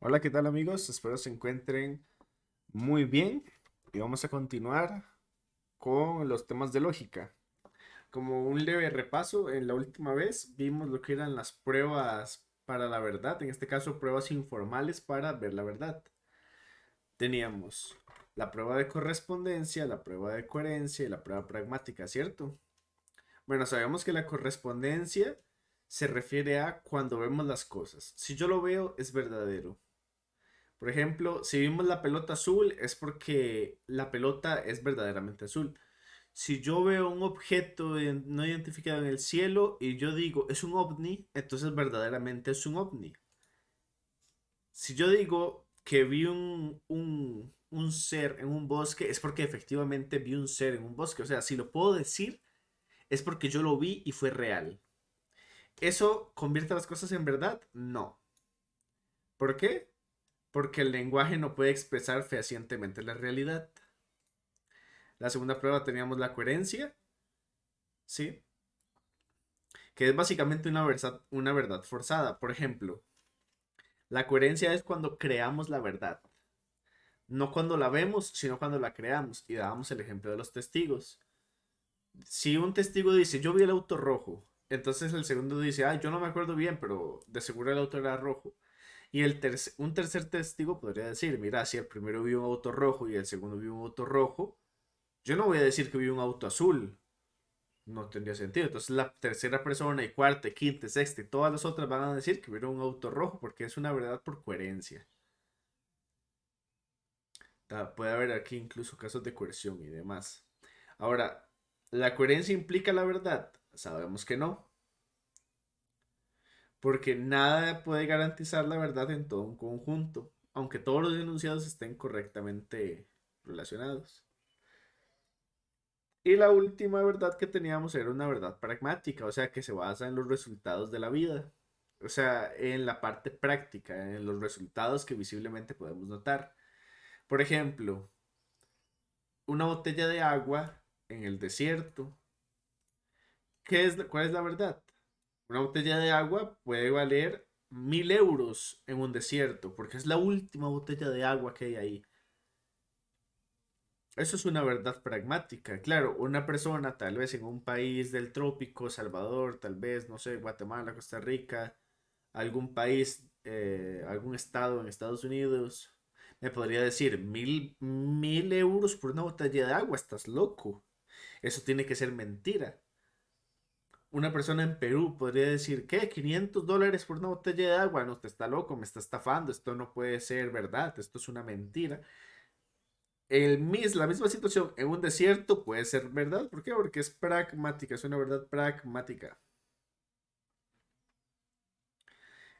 Hola, ¿qué tal amigos? Espero se encuentren muy bien y vamos a continuar con los temas de lógica. Como un leve repaso, en la última vez vimos lo que eran las pruebas para la verdad, en este caso pruebas informales para ver la verdad. Teníamos la prueba de correspondencia, la prueba de coherencia y la prueba pragmática, ¿cierto? Bueno, sabemos que la correspondencia se refiere a cuando vemos las cosas. Si yo lo veo, es verdadero. Por ejemplo, si vimos la pelota azul es porque la pelota es verdaderamente azul. Si yo veo un objeto no identificado en el cielo y yo digo es un ovni, entonces verdaderamente es un ovni. Si yo digo que vi un ser en un bosque, es porque efectivamente vi un ser en un bosque. O sea, si lo puedo decir, es porque yo lo vi y fue real. ¿Eso convierte las cosas en verdad? No. ¿Por qué? Porque el lenguaje no puede expresar fehacientemente la realidad. La segunda prueba teníamos la coherencia, ¿sí? Que es básicamente una verdad forzada. Por ejemplo, la coherencia es cuando creamos la verdad. No cuando la vemos, sino cuando la creamos. Y dábamos el ejemplo de los testigos. Si un testigo dice, yo vi el auto rojo, entonces el segundo dice, ah, yo no me acuerdo bien, pero de seguro el auto era rojo. Y un tercer testigo podría decir, mira, si el primero vio un auto rojo y el segundo vio un auto rojo, yo no voy a decir que vi un auto azul, no tendría sentido. Entonces la tercera persona y cuarta, y quinta, y sexta y todas las otras van a decir que vieron un auto rojo porque es una verdad por coherencia. Puede haber aquí incluso casos de coerción y demás. Ahora, ¿la coherencia implica la verdad? Sabemos que no, porque nada puede garantizar la verdad en todo un conjunto, aunque todos los enunciados estén correctamente relacionados. Y la última verdad que teníamos era una verdad pragmática, o sea, que se basa en los resultados de la vida. O sea, en la parte práctica, en los resultados que visiblemente podemos notar. Por ejemplo, una botella de agua en el desierto. ¿Cuál es la verdad? Una botella de agua puede valer 1000 euros en un desierto, porque es la última botella de agua que hay ahí. Eso es una verdad pragmática. Claro, una persona tal vez en un país del trópico, Salvador, tal vez, no sé, Guatemala, Costa Rica, algún país, algún estado en Estados Unidos, me podría decir 1000 euros por una botella de agua, estás loco. Eso tiene que ser mentira. Una persona en Perú podría decir, ¿qué? $500 por una botella de agua. No, usted está loco, me está estafando, esto no puede ser verdad, esto es una mentira. La misma situación en un desierto puede ser verdad. ¿Por qué? Porque es pragmática, es una verdad pragmática.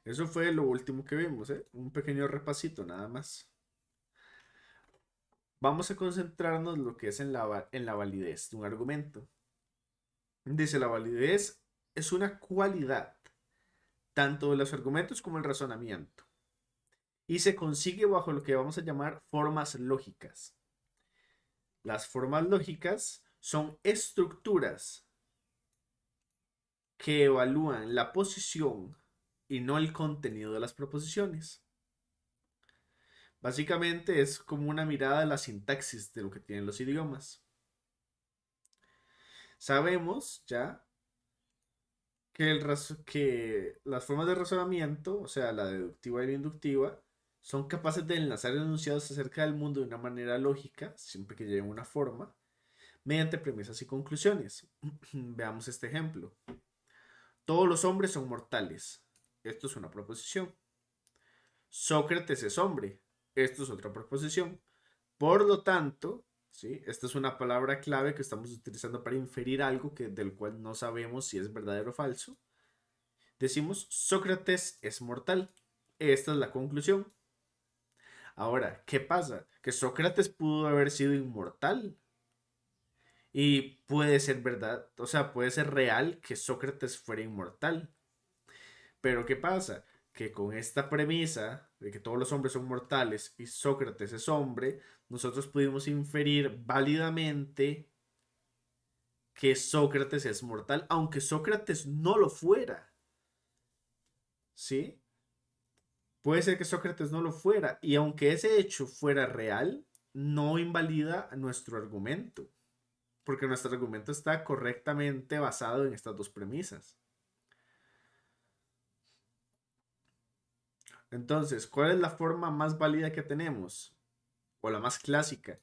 Eso fue lo último que vimos, ¿eh? Un pequeño repasito nada más. Vamos a concentrarnos en lo que es en la validez de un argumento. Dice, la validez es una cualidad, tanto de los argumentos como el razonamiento, y se consigue bajo lo que vamos a llamar formas lógicas. Las formas lógicas son estructuras que evalúan la posición y no el contenido de las proposiciones. Básicamente es como una mirada a la sintaxis de lo que tienen los idiomas. Sabemos ya que las formas de razonamiento, o sea, la deductiva y la inductiva, son capaces de enlazar enunciados acerca del mundo de una manera lógica, siempre que lleven una forma, mediante premisas y conclusiones. Veamos este ejemplo. Todos los hombres son mortales. Esto es una proposición. Sócrates es hombre. Esto es otra proposición. Por lo tanto, ¿sí? Esta es una palabra clave que estamos utilizando para inferir algo del cual no sabemos si es verdadero o falso. Decimos Sócrates es mortal. Esta es la conclusión. Ahora, ¿qué pasa? Que Sócrates pudo haber sido inmortal. Y puede ser verdad, o sea, puede ser real que Sócrates fuera inmortal. Pero ¿qué pasa? Que con esta premisa de que todos los hombres son mortales y Sócrates es hombre, nosotros pudimos inferir válidamente que Sócrates es mortal, aunque Sócrates no lo fuera. ¿Sí? Puede ser que Sócrates no lo fuera, y aunque ese hecho fuera real, no invalida nuestro argumento, porque nuestro argumento está correctamente basado en estas dos premisas. Entonces, ¿cuál es la forma más válida que tenemos? O la más clásica.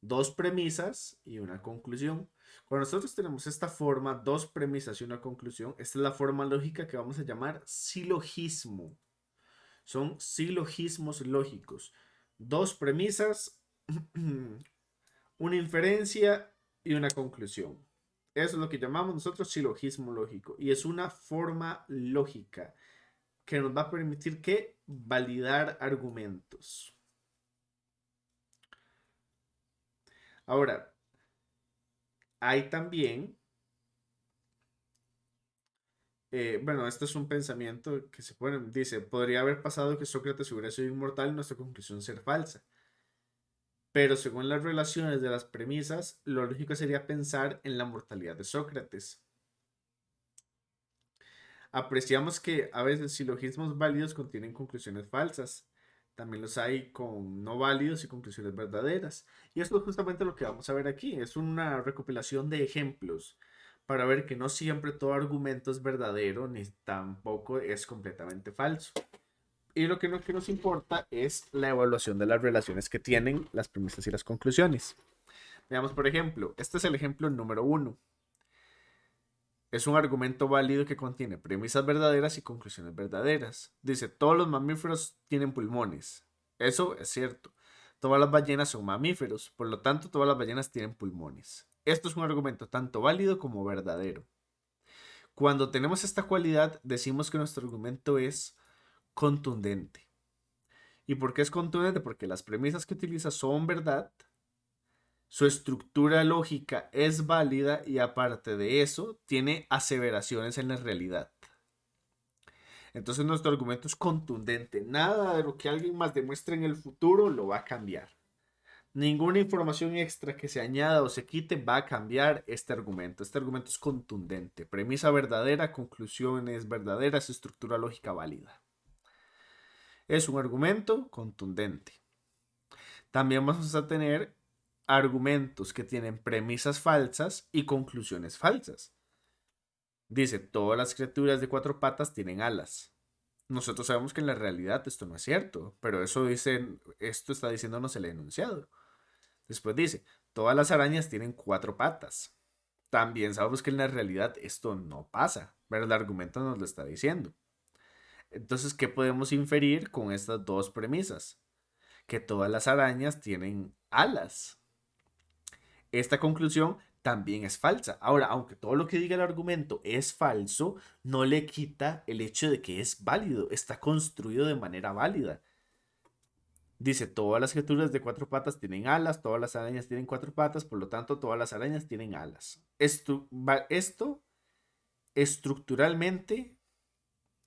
Dos premisas y una conclusión. Cuando nosotros tenemos esta forma, dos premisas y una conclusión, esta es la forma lógica que vamos a llamar silogismo. Son silogismos lógicos. Dos premisas, una inferencia y una conclusión. Eso es lo que llamamos nosotros silogismo lógico. Y es una forma lógica que nos va a permitir que validar argumentos. Ahora, hay también, bueno, este es un pensamiento que se pone, dice, podría haber pasado que Sócrates hubiera sido inmortal y nuestra conclusión ser falsa. Pero según las relaciones de las premisas, lo lógico sería pensar en la mortalidad de Sócrates. Apreciamos que a veces silogismos válidos contienen conclusiones falsas. También los hay con no válidos y conclusiones verdaderas. Y esto es justamente lo que vamos a ver aquí. Es una recopilación de ejemplos para ver que no siempre todo argumento es verdadero ni tampoco es completamente falso. Y lo que nos importa es la evaluación de las relaciones que tienen las premisas y las conclusiones. Veamos, por ejemplo, este es el ejemplo número 1. Es un argumento válido que contiene premisas verdaderas y conclusiones verdaderas. Dice, todos los mamíferos tienen pulmones. Eso es cierto. Todas las ballenas son mamíferos, por lo tanto todas las ballenas tienen pulmones. Esto es un argumento tanto válido como verdadero. Cuando tenemos esta cualidad, decimos que nuestro argumento es contundente. ¿Y por qué es contundente? Porque las premisas que utiliza son verdad, su estructura lógica es válida y aparte de eso, tiene aseveraciones en la realidad. Entonces nuestro argumento es contundente. Nada de lo que alguien más demuestre en el futuro lo va a cambiar. Ninguna información extra que se añada o se quite va a cambiar este argumento. Este argumento es contundente. Premisa verdadera, conclusiones verdaderas, estructura lógica válida. Es un argumento contundente. También vamos a tener argumentos que tienen premisas falsas y conclusiones falsas. Dice, todas las criaturas de cuatro patas tienen alas. Nosotros sabemos que en la realidad esto no es cierto, pero esto está diciéndonos el enunciado. Después dice, todas las arañas tienen cuatro patas. También sabemos que en la realidad esto no pasa, pero el argumento nos lo está diciendo. Entonces, ¿qué podemos inferir con estas dos premisas? Que todas las arañas tienen alas. Esta conclusión también es falsa. Ahora, aunque todo lo que diga el argumento es falso, no le quita el hecho de que es válido, está construido de manera válida. Dice, todas las criaturas de cuatro patas tienen alas, todas las arañas tienen cuatro patas, por lo tanto, todas las arañas tienen alas. Esto estructuralmente,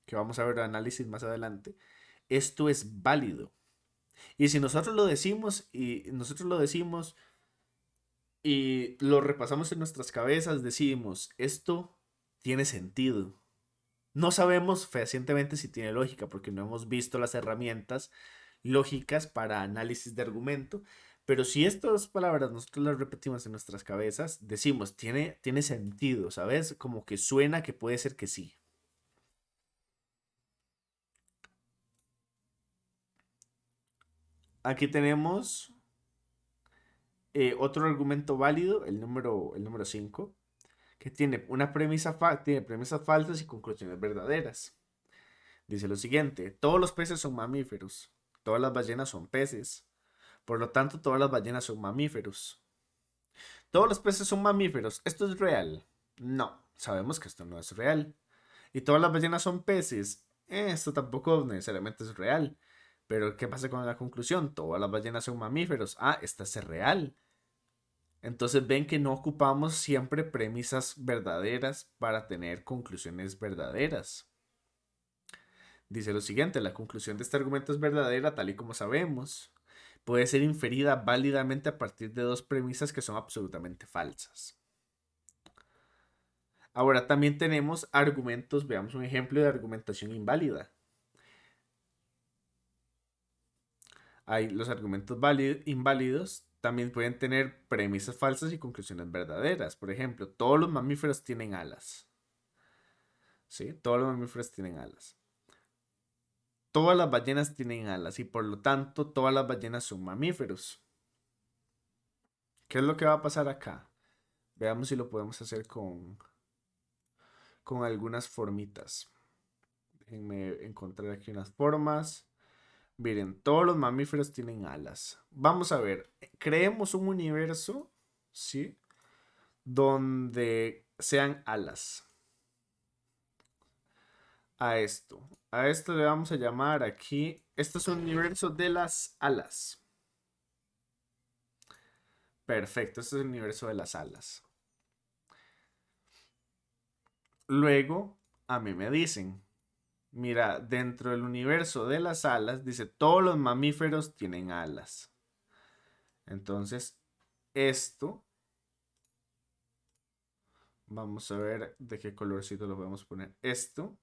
que vamos a ver el análisis más adelante, esto es válido. Y si nosotros lo decimos y lo repasamos en nuestras cabezas, decimos, esto tiene sentido. No sabemos fehacientemente si tiene lógica porque no hemos visto las herramientas lógicas para análisis de argumento, pero si estas palabras nosotros las repetimos en nuestras cabezas, decimos, tiene sentido, ¿sabes? Como que suena que puede ser que sí. Aquí tenemos otro argumento válido, el número 5 que tiene tiene premisas falsas y conclusiones verdaderas. Dice lo siguiente, todos los peces son mamíferos, todas las ballenas son peces, por lo tanto todas las ballenas son mamíferos. Todos los peces son mamíferos, ¿esto es real? No, sabemos que esto no es real. Y todas las ballenas son peces, esto tampoco necesariamente es real. Pero ¿qué pasa con la conclusión? Todas las ballenas son mamíferos, esta es real. Entonces ven que no ocupamos siempre premisas verdaderas para tener conclusiones verdaderas. Dice lo siguiente, la conclusión de este argumento es verdadera tal y como sabemos. Puede ser inferida válidamente a partir de dos premisas que son absolutamente falsas. Ahora también tenemos argumentos, veamos un ejemplo de argumentación inválida. Hay los argumentos inválidos también pueden tener premisas falsas y conclusiones verdaderas. Por ejemplo, todos los mamíferos tienen alas. ¿Sí? Todos los mamíferos tienen alas. Todas las ballenas tienen alas y por lo tanto todas las ballenas son mamíferos. ¿Qué es lo que va a pasar acá? Veamos si lo podemos hacer con algunas formitas. Déjenme encontrar aquí unas formas. Miren, todos los mamíferos tienen alas. Vamos a ver, creemos un universo, ¿sí? Donde sean alas. A esto. A esto le vamos a llamar aquí. Esto es un universo de las alas. Perfecto, este es el universo de las alas. Luego, a mí me dicen, mira, dentro del universo de las alas, dice, todos los mamíferos tienen alas. Entonces, esto, vamos a ver de qué colorcito lo podemos poner. Esto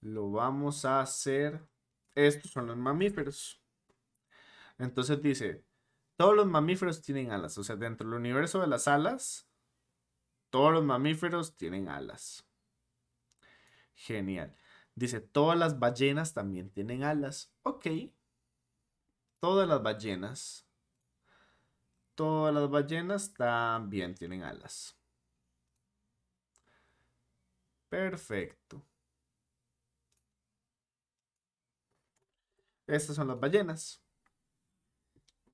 lo vamos a hacer. Estos son los mamíferos. Entonces dice, todos los mamíferos tienen alas. O sea, dentro del universo de las alas, todos los mamíferos tienen alas. Genial. Dice, todas las ballenas también tienen alas. Ok. Todas las ballenas. Todas las ballenas también tienen alas. Perfecto. Estas son las ballenas.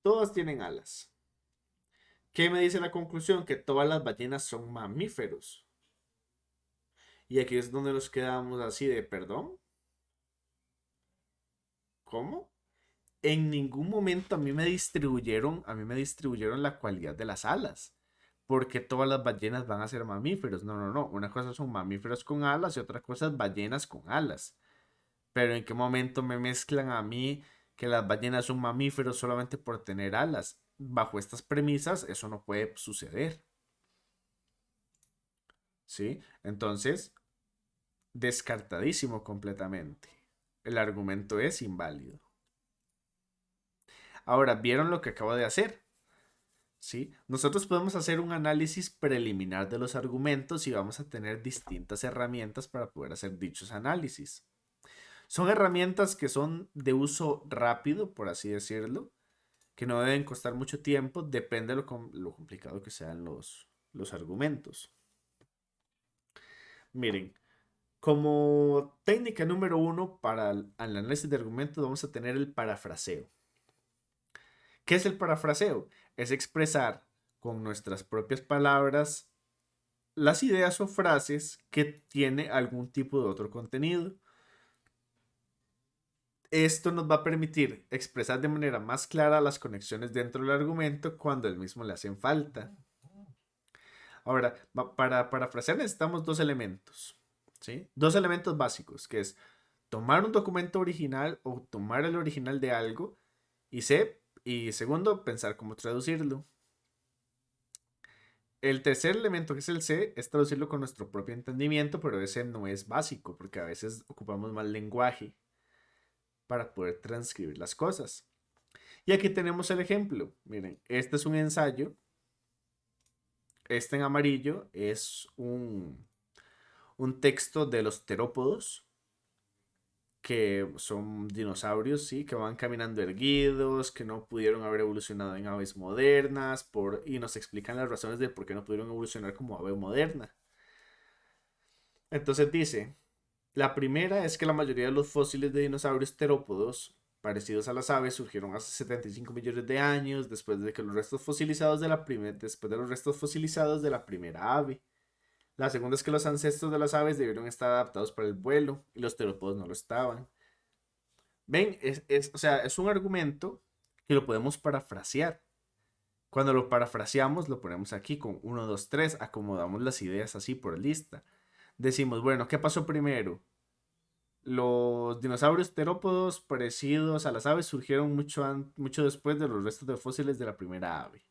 Todas tienen alas. ¿Qué me dice la conclusión? Que todas las ballenas son mamíferos. Y aquí es donde nos quedamos así de, perdón. ¿Cómo? En ningún momento a mí me distribuyeron la cualidad de las alas. Porque todas las ballenas van a ser mamíferos. No, no, no. Una cosa son mamíferos con alas y otra cosa es ballenas con alas. Pero ¿en qué momento me mezclan a mí que las ballenas son mamíferos solamente por tener alas? Bajo estas premisas, eso no puede suceder. ¿Sí? Entonces, descartadísimo completamente. El argumento es inválido. Ahora, ¿vieron lo que acabo de hacer? ¿Sí? Nosotros podemos hacer un análisis preliminar de los argumentos y vamos a tener distintas herramientas para poder hacer dichos análisis. Son herramientas que son de uso rápido, por así decirlo, que no deben costar mucho tiempo, depende de lo complicado que sean los argumentos. Miren, como técnica número uno para el análisis de argumentos vamos a tener el parafraseo. ¿Qué es el parafraseo? Es expresar con nuestras propias palabras las ideas o frases que tiene algún tipo de otro contenido. Esto nos va a permitir expresar de manera más clara las conexiones dentro del argumento cuando el mismo le hacen falta. Ahora, para parafrasear necesitamos dos elementos, ¿sí? Dos elementos básicos, que es tomar un documento original o tomar el original de algo y segundo, pensar cómo traducirlo. El tercer elemento, que es el C, es traducirlo con nuestro propio entendimiento, pero ese no es básico, porque a veces ocupamos mal lenguaje para poder transcribir las cosas. Y aquí tenemos el ejemplo. Miren, este es un ensayo. Este en amarillo es un texto de los terópodos, que son dinosaurios, ¿sí? Que van caminando erguidos, que no pudieron haber evolucionado en aves modernas, y nos explican las razones de por qué no pudieron evolucionar como ave moderna. Entonces dice, la primera es que la mayoría de los fósiles de dinosaurios terópodos, parecidos a las aves, surgieron hace 75 millones de años después de los restos fosilizados después de los restos fosilizados de la primera ave. La segunda es que los ancestros de las aves debieron estar adaptados para el vuelo y los terópodos no lo estaban. Ven, o sea, es un argumento que lo podemos parafrasear. Cuando lo parafraseamos, lo ponemos aquí con uno, 2, 3, acomodamos las ideas así por lista. Decimos, bueno, ¿qué pasó primero? Los dinosaurios terópodos parecidos a las aves surgieron mucho después de los restos de fósiles de la primera ave.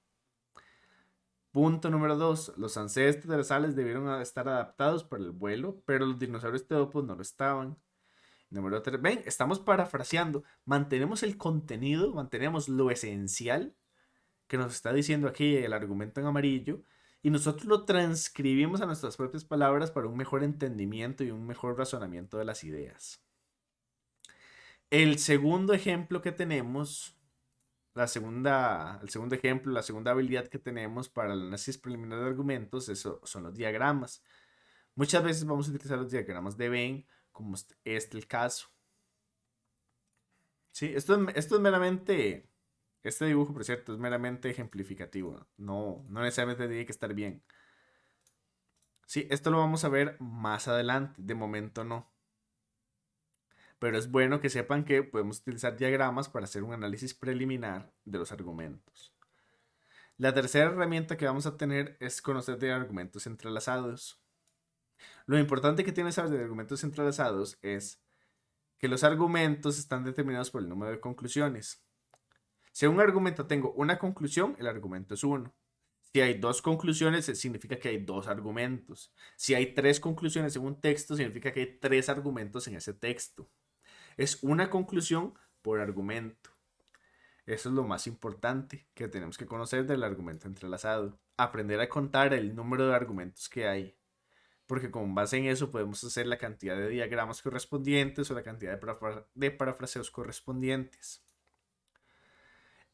Punto número 2. Los ancestros de las aves debieron estar adaptados para el vuelo, pero los dinosaurios terópodos no lo estaban. Número 3, ven, estamos parafraseando. Mantenemos el contenido, mantenemos lo esencial que nos está diciendo aquí el argumento en amarillo y nosotros lo transcribimos a nuestras propias palabras para un mejor entendimiento y un mejor razonamiento de las ideas. El segundo ejemplo que tenemos, el segundo ejemplo, la segunda habilidad que tenemos para el análisis preliminar de argumentos, eso son los diagramas. Muchas veces vamos a utilizar los diagramas de Venn, como este el caso. Sí, esto es meramente, este dibujo, por cierto, es meramente ejemplificativo. No necesariamente tiene que estar bien. Sí, esto lo vamos a ver más adelante. De momento no. Pero es bueno que sepan que podemos utilizar diagramas para hacer un análisis preliminar de los argumentos. La tercera herramienta que vamos a tener es conocer de argumentos entrelazados. Lo importante que tiene saber de argumentos entrelazados es que los argumentos están determinados por el número de conclusiones. Si en un argumento tengo una conclusión, el argumento es uno. Si hay dos conclusiones, significa que hay dos argumentos. Si hay tres conclusiones en un texto, significa que hay tres argumentos en ese texto. Es una conclusión por argumento. Eso es lo más importante que tenemos que conocer del argumento entrelazado. Aprender a contar el número de argumentos que hay. Porque con base en eso podemos hacer la cantidad de diagramas correspondientes o la cantidad de parafraseos correspondientes.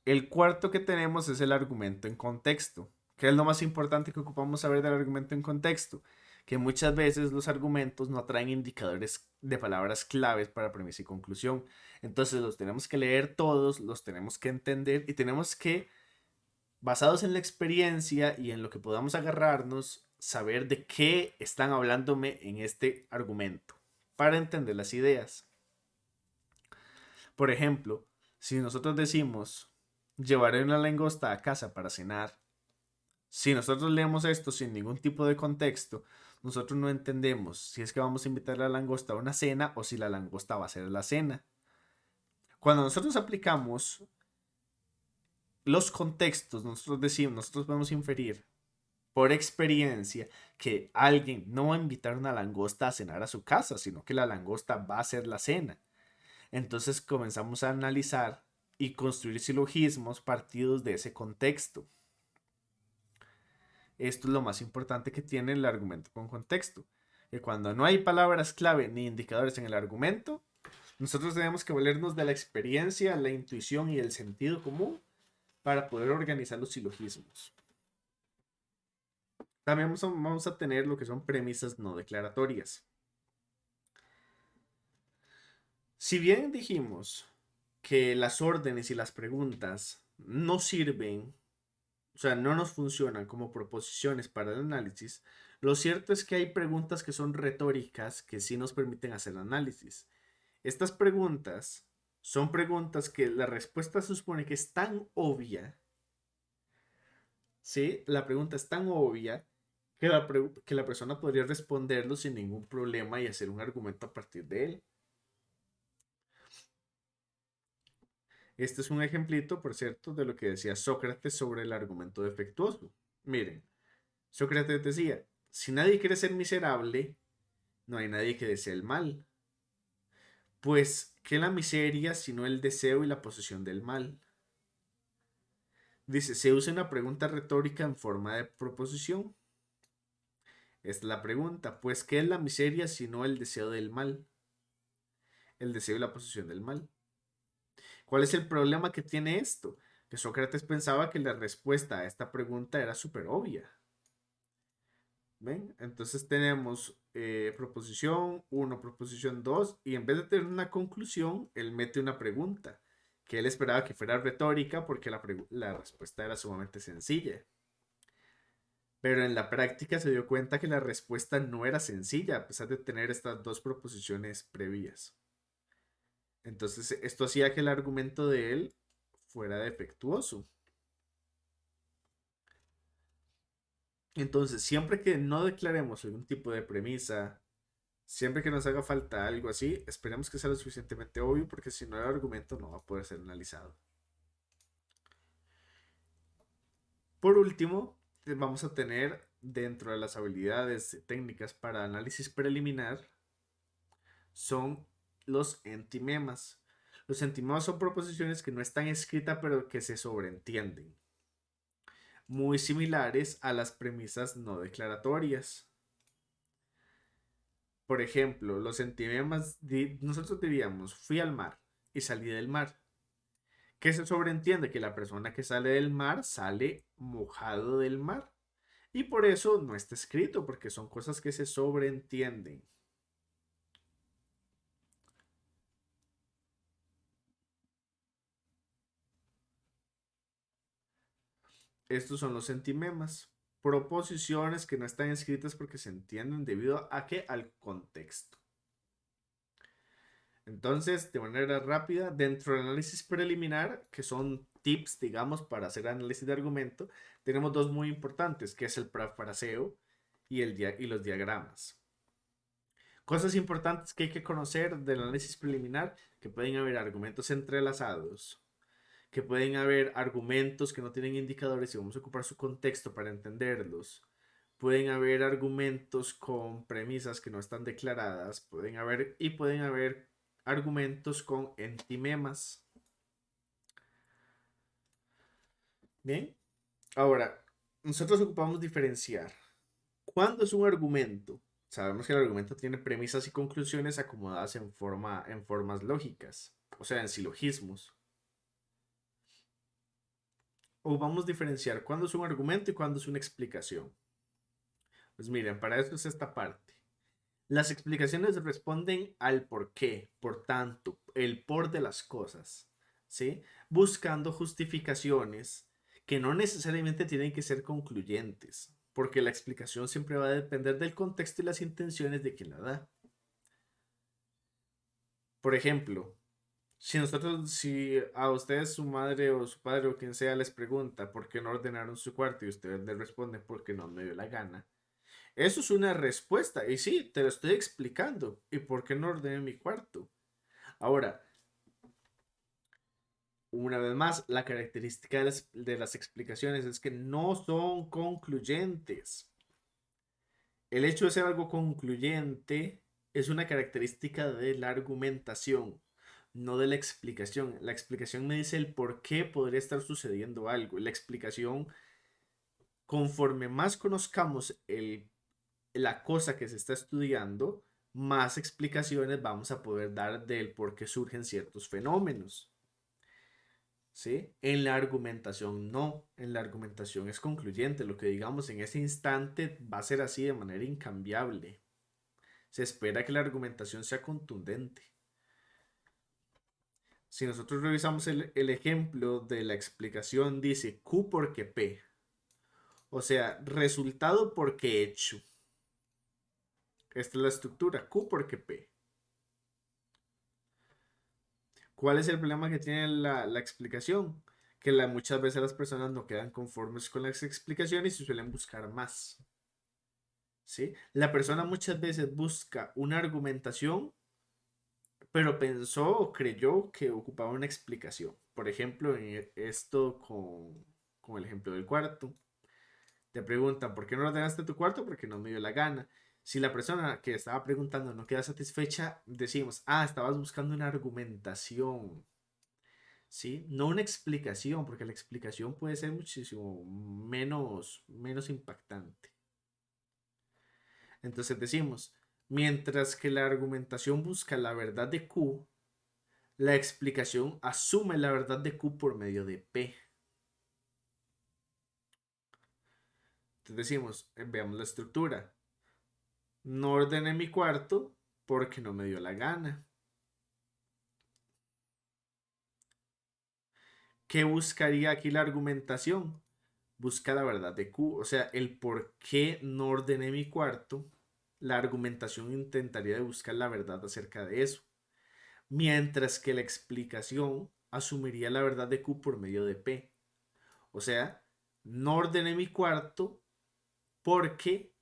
El cuarto que tenemos es el argumento en contexto. ¿Qué es lo más importante que ocupamos saber del argumento en contexto? Que muchas veces los argumentos no traen indicadores de palabras claves para premisa y conclusión. Entonces los tenemos que leer todos, los tenemos que entender y tenemos que, basados en la experiencia y en lo que podamos agarrarnos, saber de qué están hablándome en este argumento para entender las ideas. Por ejemplo, si nosotros decimos, llevaré una langosta a casa para cenar, si nosotros leemos esto sin ningún tipo de contexto, nosotros no entendemos si es que vamos a invitar a la langosta a una cena o si la langosta va a ser la cena. Cuando nosotros aplicamos los contextos, nosotros podemos inferir por experiencia que alguien no va a invitar una langosta a cenar a su casa, sino que la langosta va a ser la cena. Entonces comenzamos a analizar y construir silogismos partidos de ese contexto. Esto es lo más importante que tiene el argumento con contexto. Que cuando no hay palabras clave ni indicadores en el argumento, nosotros tenemos que valernos de la experiencia, la intuición y el sentido común para poder organizar los silogismos. También vamos a tener lo que son premisas no declaratorias. Si bien dijimos que las órdenes y las preguntas no sirven, o sea, no nos funcionan como proposiciones para el análisis, lo cierto es que hay preguntas que son retóricas que sí nos permiten hacer análisis. Estas preguntas son preguntas que la respuesta se supone que es tan obvia, ¿sí? La pregunta es tan obvia que la persona podría responderlo sin ningún problema y hacer un argumento a partir de él. Este es un ejemplito, por cierto, de lo que decía Sócrates sobre el argumento defectuoso. Miren, Sócrates decía, si nadie quiere ser miserable, no hay nadie que desee el mal. Pues, ¿qué la miseria sino el deseo y la posesión del mal? Dice, se usa una pregunta retórica en forma de proposición. Esta es la pregunta, pues, ¿qué es la miseria sino el deseo del mal? El deseo y la posesión del mal. ¿Cuál es el problema que tiene esto? Que Sócrates pensaba que la respuesta a esta pregunta era súper obvia. ¿Ven? Entonces tenemos proposición 1, proposición 2, y en vez de tener una conclusión, él mete una pregunta, que él esperaba que fuera retórica porque la respuesta era sumamente sencilla. Pero en la práctica se dio cuenta que la respuesta no era sencilla, a pesar de tener estas dos proposiciones previas. Entonces esto hacía que el argumento de él fuera defectuoso. Entonces, siempre que no declaremos algún tipo de premisa, siempre que nos haga falta algo así, esperemos que sea lo suficientemente obvio porque si no el argumento no va a poder ser analizado. Por último, vamos a tener dentro de las habilidades técnicas para análisis preliminar son los entimemas. Los entimemas son proposiciones que no están escritas pero que se sobreentienden, muy similares a las premisas no declaratorias. Por ejemplo, los entimemas, nosotros diríamos, fui al mar y salí del mar. ¿Qué se sobreentiende? Que la persona que sale del mar sale mojado del mar. Y por eso no está escrito, porque son cosas que se sobreentienden. Estos son los entimemas. Proposiciones que no están escritas porque se entienden debido a que al contexto. Entonces, de manera rápida, dentro del análisis preliminar, que son tips, digamos, para hacer análisis de argumento, tenemos dos muy importantes, que es el parafraseo y los diagramas. Cosas importantes que hay que conocer del análisis preliminar, que pueden haber argumentos entrelazados, que pueden haber argumentos que no tienen indicadores y vamos a ocupar su contexto para entenderlos. Pueden haber argumentos con premisas que no están declaradas, pueden haber argumentos con entimemas. Bien, ahora, nosotros ocupamos diferenciar. ¿Cuándo es un argumento? Sabemos que el argumento tiene premisas y conclusiones acomodadas en formas lógicas, o sea, en silogismos. O vamos a diferenciar cuándo es un argumento y cuándo es una explicación. Pues miren, para eso es esta parte. Las explicaciones responden al por qué, por tanto, el por de las cosas, ¿sí? Buscando justificaciones que no necesariamente tienen que ser concluyentes, porque la explicación siempre va a depender del contexto y las intenciones de quien la da. Por ejemplo, si a ustedes su madre o su padre o quien sea les pregunta por qué no ordenaron su cuarto y ustedes le responden porque no me dio la gana, eso es una respuesta. Y sí, te lo estoy explicando. ¿Y por qué no ordené mi cuarto? Ahora, una vez más, la característica de las explicaciones es que no son concluyentes. El hecho de ser algo concluyente es una característica de la argumentación, no de la explicación. La explicación me dice el por qué podría estar sucediendo algo. La explicación, conforme más conozcamos la cosa que se está estudiando, más explicaciones vamos a poder dar del por qué surgen ciertos fenómenos. ¿Sí? En la argumentación no, en la argumentación es concluyente, lo que digamos en ese instante va a ser así de manera incambiable. Se espera que la argumentación sea contundente. Si nosotros revisamos el ejemplo de la explicación, dice Q porque P, o sea, resultado porque hecho. Esta es la estructura, Q porque P. ¿Cuál es el problema que tiene la explicación? Que muchas veces las personas no quedan conformes con las explicaciones y suelen buscar más. ¿Sí? La persona muchas veces busca una argumentación, pero pensó o creyó que ocupaba una explicación. Por ejemplo, en esto con el ejemplo del cuarto. Te preguntan, ¿por qué no ordenaste tu cuarto? Porque no me dio la gana. Si la persona que estaba preguntando no queda satisfecha, decimos, estabas buscando una argumentación. ¿Sí? No una explicación, porque la explicación puede ser muchísimo menos impactante. Entonces decimos, mientras que la argumentación busca la verdad de Q, la explicación asume la verdad de Q por medio de P. Entonces decimos, veamos la estructura. No ordené mi cuarto porque no me dio la gana. ¿Qué buscaría aquí la argumentación? Busca la verdad de Q, o sea, el por qué no ordené mi cuarto. La argumentación intentaría de buscar la verdad acerca de eso, mientras que la explicación asumiría la verdad de Q por medio de P. O sea, no ordené mi cuarto porque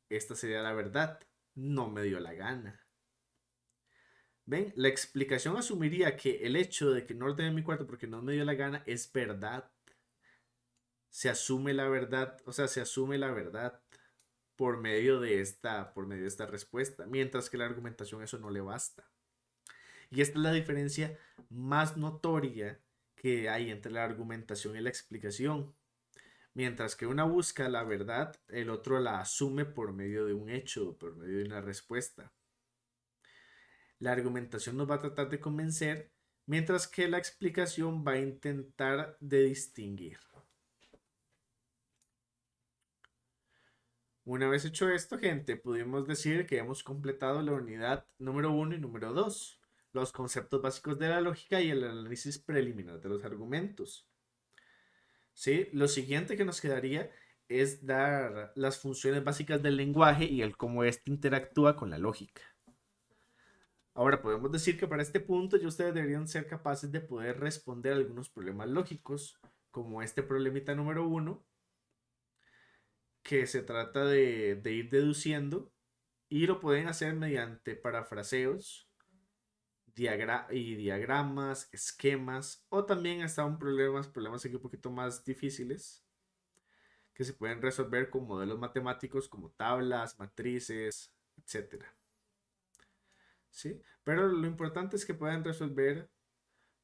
esta sería la verdad, no me dio la gana. ¿Ven? La explicación asumiría que el hecho de que no ordené mi cuarto porque no me dio la gana es verdad. Se asume la verdad, o sea, se asume la verdad por medio de esta respuesta, mientras que la argumentación eso no le basta. Y esta es la diferencia más notoria que hay entre la argumentación y la explicación. Mientras que una busca la verdad, el otro la asume por medio de un hecho, por medio de una respuesta. La argumentación nos va a tratar de convencer, mientras que la explicación va a intentar de distinguir. Una vez hecho esto, gente, pudimos decir que hemos completado la unidad número 1 y número 2, los conceptos básicos de la lógica y el análisis preliminar de los argumentos. ¿Sí? Lo siguiente que nos quedaría es dar las funciones básicas del lenguaje y el cómo éste interactúa con la lógica. Ahora podemos decir que para este punto ya ustedes deberían ser capaces de poder responder a algunos problemas lógicos, como este problemita número 1, que se trata de ir deduciendo y lo pueden hacer mediante parafraseos y diagramas, esquemas, o también están problemas aquí un poquito más difíciles que se pueden resolver con modelos matemáticos como tablas, matrices, etcétera. ¿Sí? Pero lo importante es que puedan resolver,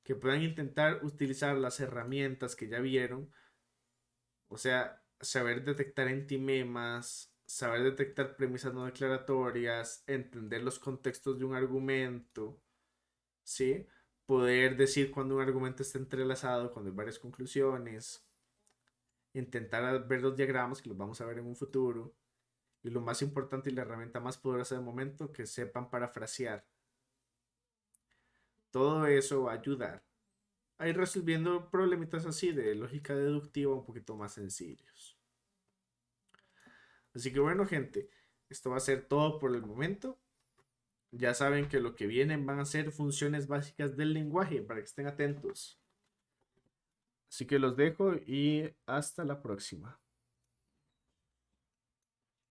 que puedan intentar utilizar las herramientas que ya vieron, o sea, saber detectar entimemas, saber detectar premisas no declaratorias, entender los contextos de un argumento, ¿sí? Poder decir cuando un argumento está entrelazado, cuando hay varias conclusiones, intentar ver los diagramas, que los vamos a ver en un futuro, y lo más importante y la herramienta más poderosa del momento, que sepan parafrasear. Todo eso va a ayudar a ir resolviendo problemitas así de lógica deductiva un poquito más sencillos. Así que bueno, gente, esto va a ser todo por el momento. Ya saben que lo que vienen van a ser funciones básicas del lenguaje para que estén atentos. Así que los dejo y hasta la próxima.